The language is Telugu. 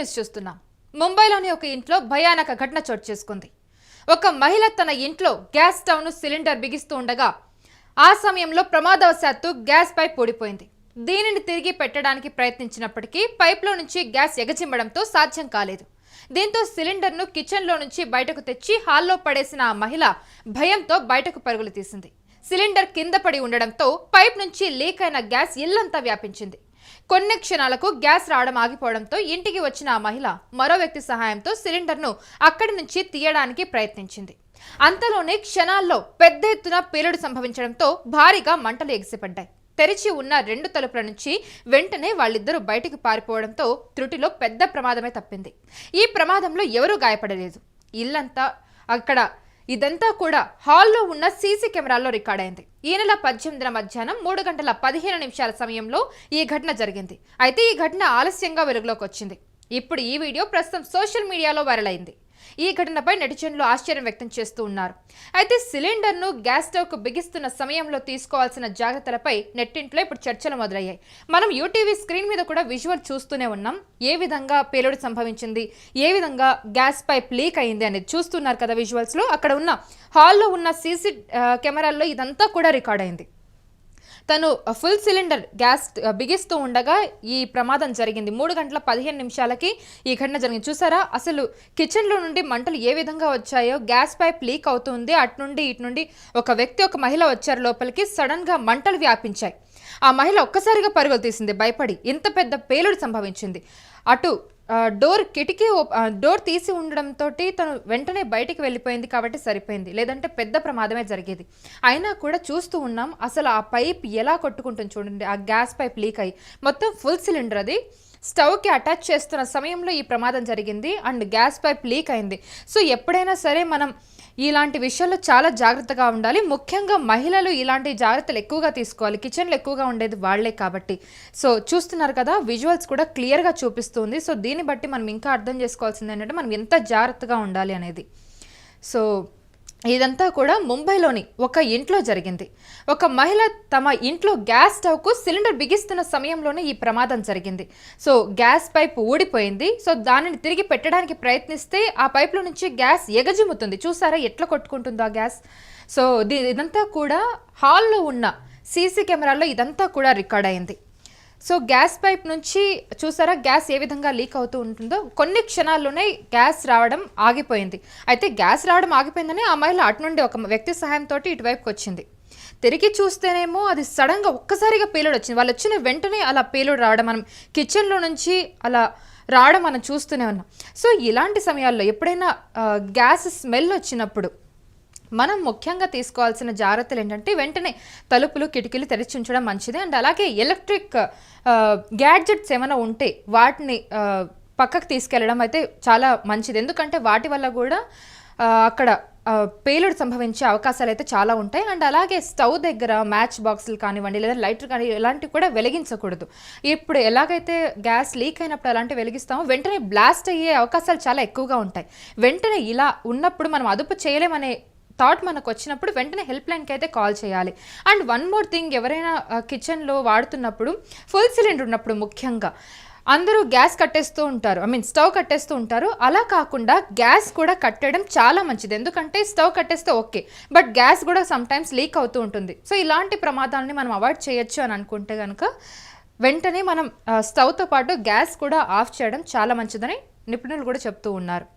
న్యూస్ చూస్తున్నాం. ముంబైలోని ఒక ఇంట్లో భయానక ఘటన చోటు చేసుకుంది. ఒక మహిళ తన ఇంట్లో గ్యాస్ స్టవ్ ను సిలిండర్ బిగిస్తూ ఉండగా ఆ సమయంలో ప్రమాదవశాత్తు గ్యాస్ పైప్ ఊడిపోయింది. దీనిని తిరిగి పెట్టడానికి ప్రయత్నించినప్పటికీ పైప్లో నుంచి గ్యాస్ ఎగచిమ్మడంతో సాధ్యం కాలేదు. దీంతో సిలిండర్ ను కిచెన్ లో నుంచి బయటకు తెచ్చి హాల్లో పడేసిన ఆ మహిళ భయంతో బయటకు పరుగులు తీసింది. సిలిండర్ కింద పడి ఉండడంతో పైప్ నుంచి లీక్ అయిన గ్యాస్ ఇల్లంతా వ్యాపించింది. కొన్ని క్షణాలకు గ్యాస్ రావడం ఆగిపోవడంతో ఇంటికి వచ్చిన ఆ మహిళ మరో వ్యక్తి సహాయంతో సిలిండర్ను అక్కడి నుంచి తీయడానికి ప్రయత్నించింది. అంతలోనే క్షణాల్లో పెద్ద ఎత్తున పేలుడు సంభవించడంతో భారీగా మంటలు ఎగిసిపడ్డాయి. తెరిచి ఉన్న 2 తలుపుల నుంచి వెంటనే వాళ్ళిద్దరూ బయటికి పారిపోవడంతో త్రుటిలో పెద్ద ప్రమాదమే తప్పింది. ఈ ప్రమాదంలో ఎవరూ గాయపడలేదు. ఇల్లంతా అక్కడ ఇదంతా కూడా హాల్లో ఉన్న సీసీ కెమెరాల్లో రికార్డ్ అయింది. ఈ నెల 18న మధ్యాహ్నం 3:15 సమయంలో ఈ ఘటన జరిగింది. అయితే ఈ ఘటన ఆలస్యంగా వెలుగులోకి వచ్చింది. ఇప్పుడు ఈ వీడియో ప్రస్తుతం సోషల్ మీడియాలో వైరల్ అయింది. ఈ ఘటనపై నెటిజన్లు ఆశ్చర్యం వ్యక్తం చేస్తూ ఉన్నారు. అయితే సిలిండర్ను గ్యాస్ స్టవ్కు బిగిస్తున్న సమయంలో తీసుకోవాల్సిన జాగ్రత్తలపై నెట్టింట్లో ఇప్పుడు చర్చలు మొదలయ్యాయి. మనం యూటీవీ స్క్రీన్ మీద కూడా విజువల్ చూస్తూనే ఉన్నాం. ఏ విధంగా పేలుడు సంభవించింది, ఏ విధంగా గ్యాస్ పైప్ లీక్ అయింది అనేది చూస్తున్నారు కదా విజువల్స్లో. అక్కడ ఉన్న హాల్లో ఉన్న సీసీ కెమెరాల్లో ఇదంతా కూడా రికార్డ్ అయింది. తను ఫుల్ సిలిండర్ గ్యాస్ బిగిస్తూ ఉండగా ఈ ప్రమాదం జరిగింది. 3:15 ఈ ఘటన జరిగింది. చూసారా, అసలు కిచెన్లో నుండి మంటలు ఏ విధంగా వచ్చాయో, గ్యాస్ పైప్ లీక్ అవుతుంది. అటు నుండి ఇటు నుండి ఒక వ్యక్తి, ఒక మహిళ వచ్చారు లోపలికి. సడన్గా మంటలు వ్యాపించాయి. ఆ మహిళ ఒక్కసారిగా పరుగులు తీసింది భయపడి. ఇంత పెద్ద పేలుడు సంభవించింది. అటు డోర్ తీసి ఉండడంతో తను వెంటనే బయటికి వెళ్ళిపోయింది కాబట్టి సరిపోయింది, లేదంటే పెద్ద ప్రమాదమే జరిగేది. అయినా కూడా చూస్తూ ఉన్నాం. అసలు ఆ పైప్ ఎలా కొట్టుకుంటుంది చూడండి. ఆ గ్యాస్ పైప్ లీక్ అయ్యి మొత్తం ఫుల్ సిలిండర్ అది స్టవ్కి అటాచ్ చేస్తున్న సమయంలో ఈ ప్రమాదం జరిగింది అండ్ గ్యాస్ పైప్ లీక్ అయింది. సో ఎప్పుడైనా సరే మనం ఇలాంటి విషయాల్లో చాలా జాగ్రత్తగా ఉండాలి. ముఖ్యంగా మహిళలు ఇలాంటి జాగ్రత్తలు ఎక్కువగా తీసుకోవాలి. కిచెన్లో ఎక్కువగా ఉండేది వాళ్లే కాబట్టి. సో చూస్తున్నారు కదా, విజువల్స్ కూడా క్లియర్గా చూపిస్తుంది. సో దీన్ని బట్టి మనం ఇంకా అర్థం చేసుకోవాల్సింది ఏంటంటే మనం ఎంత జాగ్రత్తగా ఉండాలి అనేది. సో ఇదంతా కూడా ముంబైలోని ఒక ఇంట్లో జరిగింది. ఒక మహిళ తమ ఇంట్లో గ్యాస్ స్టవ్కు సిలిండర్ బిగిస్తున్న సమయంలోనే ఈ ప్రమాదం జరిగింది. సో గ్యాస్ పైప్ ఊడిపోయింది. సో దానిని తిరిగి పెట్టడానికి ప్రయత్నిస్తే ఆ పైప్లో నుంచి గ్యాస్ ఎగజిమ్ముతుంది. చూసారా ఎట్లా కొట్టుకుంటుందో ఆ గ్యాస్. సో ఇదంతా కూడా హాల్లో ఉన్న సీసీ కెమెరాల్లో ఇదంతా కూడా రికార్డ్ అయింది. సో గ్యాస్ పైప్ నుంచి చూసారా గ్యాస్ ఏ విధంగా లీక్ అవుతూ ఉంటుందో. కొన్ని క్షణాల్లోనే గ్యాస్ రావడం ఆగిపోయింది. అయితే గ్యాస్ రావడం ఆగిపోయిందని ఆ మహిళ అటు నుండి ఒక వ్యక్తి సహాయంతో ఇటువైపుకి వచ్చింది. తిరిగి చూస్తేనేమో అది సడన్గా ఒక్కసారిగా పేలుడు వచ్చింది. వాళ్ళు వచ్చిన వెంటనే అలా పేలుడు రావడం, మనం కిచెన్లో నుంచి అలా రావడం మనం చూస్తూనే ఉన్నాం. సో ఇలాంటి సమయాల్లో ఎప్పుడైనా గ్యాస్ స్మెల్ వచ్చినప్పుడు మనం ముఖ్యంగా తీసుకోవాల్సిన జాగ్రత్తలు ఏంటంటే వెంటనే తలుపులు కిటికీలు తెరిచి ఉంచడం మంచిది. అండ్ అలాగే ఎలక్ట్రిక్ గ్యాడ్జెట్స్ ఏమైనా ఉంటే వాటిని పక్కకు తీసుకెళ్ళడం అయితే చాలా మంచిది. ఎందుకంటే వాటి వల్ల కూడా అక్కడ పేలుడు సంభవించే అవకాశాలు అయితే చాలా ఉంటాయి. అండ్ అలాగే స్టవ్ దగ్గర మ్యాచ్ బాక్సులు కానివ్వండి, లేదా లైటర్ కానీ ఇలాంటివి కూడా వెలిగించకూడదు. ఇప్పుడు ఎలాగైతే గ్యాస్ లీక్ అయినప్పుడు అలాంటివి వెలిగిస్తామో వెంటనే బ్లాస్ట్ అయ్యే అవకాశాలు చాలా ఎక్కువగా ఉంటాయి. వెంటనే ఇలా ఉన్నప్పుడు మనం అదుపు చేయలేమనే థాట్ మనకు వచ్చినప్పుడు వెంటనే హెల్ప్ లైన్కి అయితే కాల్ చేయాలి. అండ్ వన్ మోర్ థింగ్, ఎవరైనా కిచెన్లో వాడుతున్నప్పుడు ఫుల్ సిలిండర్ ఉన్నప్పుడు ముఖ్యంగా అందరూ గ్యాస్ కట్టేస్తూ ఉంటారు, స్టవ్ కట్టేస్తూ ఉంటారు. అలా కాకుండా గ్యాస్ కూడా కట్టడం చాలా మంచిది. ఎందుకంటే స్టవ్ కట్టేస్తే ఓకే, బట్ గ్యాస్ కూడా సమ్టైమ్స్ లీక్ అవుతూ ఉంటుంది. సో ఇలాంటి ప్రమాదాలని మనం అవాయిడ్ చేయొచ్చు అని అనుకుంటే కనుక వెంటనే మనం స్టవ్తో పాటు గ్యాస్ కూడా ఆఫ్ చేయడం చాలా మంచిదని నిపుణులు కూడా చెప్తూ ఉన్నారు.